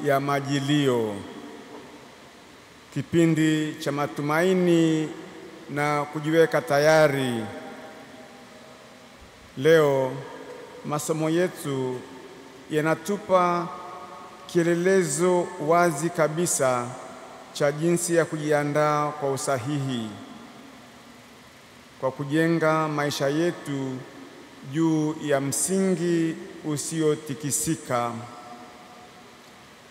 ya Majilio, kipindi cha matumaini na kujiweka tayari. Leo masomo yetu yanatupa kielelezo wazi kabisa cha jinsi ya kujiandaa kwa usahihi kwa kujenga maisha yetu juu ya msingi usiotikisika.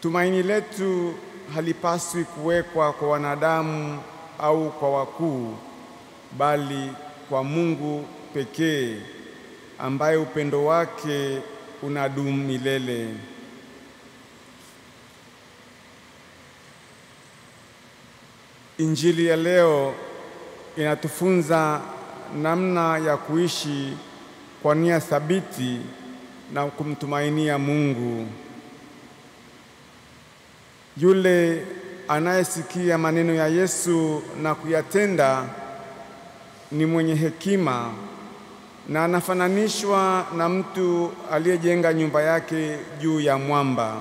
Tumaini letu halipaswi kuwekwa kwa wanadamu au kwa wakuu, bali kwa Mungu pekee ambaye upendo wake unadumu milele. Injili ya leo inatufunza namna ya kuishi kwa nia thabiti na kumtumainia Mungu. Yule anayesikia maneno ya Yesu na kuyatenda ni mwenye hekima na anafananishwa na mtu aliyejenga nyumba yake juu ya mwamba.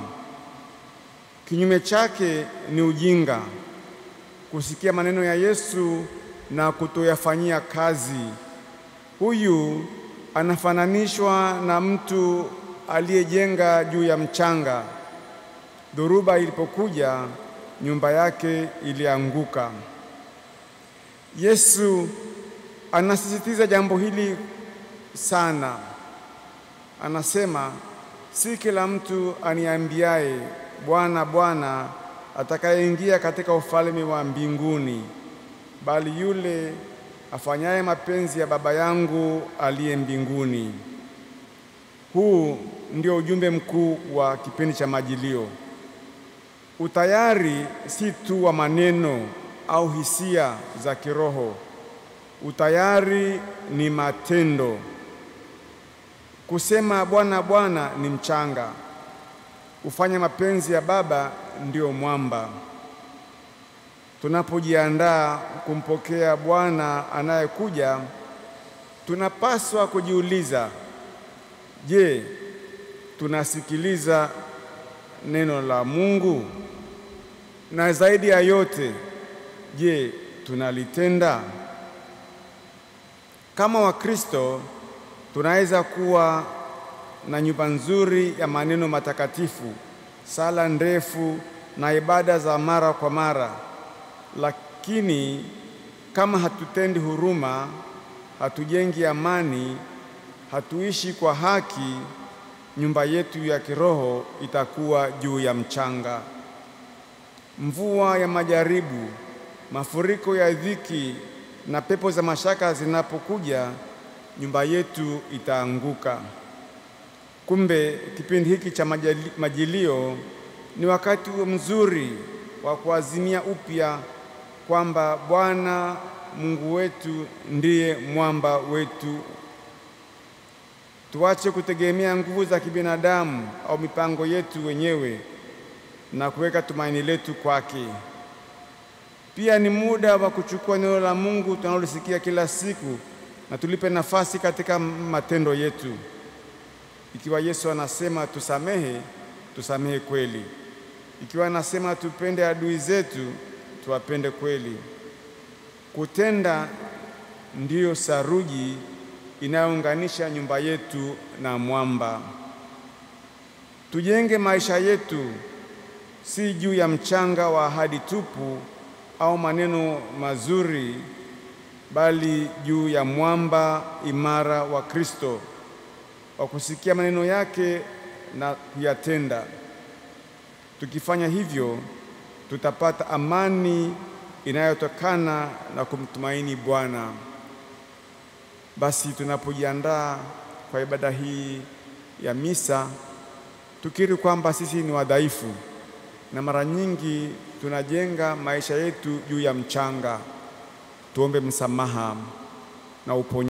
Kinyume chake ni ujinga, kusikia maneno ya Yesu na kutoyafanyia kazi. Huyu anafananishwa na mtu aliyejenga juu ya mchanga. Dhoruba ilipokuja, nyumba yake ilianguka. Yesu anasisitiza jambo hili sana. Anasema, si kila mtu aniambiaye Bwana, Bwana atakayeingia katika ufalme wa mbinguni, bali yule afanyaye mapenzi ya Baba yangu aliye mbinguni. Huu ndio ujumbe mkuu wa kipindi cha Majilio. Utayari si tu wa maneno au hisia za kiroho. Utayari ni matendo. Kusema Bwana, Bwana ni mchanga. Kufanya mapenzi ya Baba ndio mwamba. Tunapojiandaa kumpokea Bwana anayekuja, tunapaswa kujiuliza, je, tunasikiliza neno la Mungu? Na zaidi ya yote, je, tunalitenda? Kama Wakristo, tunaweza kuwa na nyumba nzuri ya maneno matakatifu, sala ndefu na ibada za mara kwa mara, lakini kama hatutendi huruma, hatujengi amani, hatuishi kwa haki, nyumba yetu ya kiroho itakuwa juu ya mchanga. Mvua ya majaribu, mafuriko ya dhiki na pepo za mashaka zinapokuja, nyumba yetu itaanguka. Kumbe kipindi hiki cha Majilio ni wakati mzuri wa kuazimia upya kwamba Bwana Mungu wetu ndiye mwamba wetu. Tuache kutegemea nguvu za kibinadamu au mipango yetu wenyewe na kuweka tumaini letu kwake. Pia ni muda wa kuchukua neno la Mungu tunalosikia kila siku na tulipe nafasi katika matendo yetu. Ikiwa Yesu anasema tusamehe, tusamehe kweli. Ikiwa anasema tupende adui zetu, tuwapende kweli. Kutenda ndiyo saruji inayounganisha nyumba yetu na mwamba. Tujenge maisha yetu si juu ya mchanga wa ahadi tupu au maneno mazuri, bali juu ya mwamba imara wa Kristo, wa kusikia maneno yake na kuyatenda. Tukifanya hivyo, tutapata amani inayotokana na kumtumaini Bwana. Basi tunapojiandaa kwa ibada hii ya misa, tukiri kwamba sisi ni wadhaifu na mara nyingi tunajenga maisha yetu juu ya mchanga. Tuombe msamaha na uponyaji.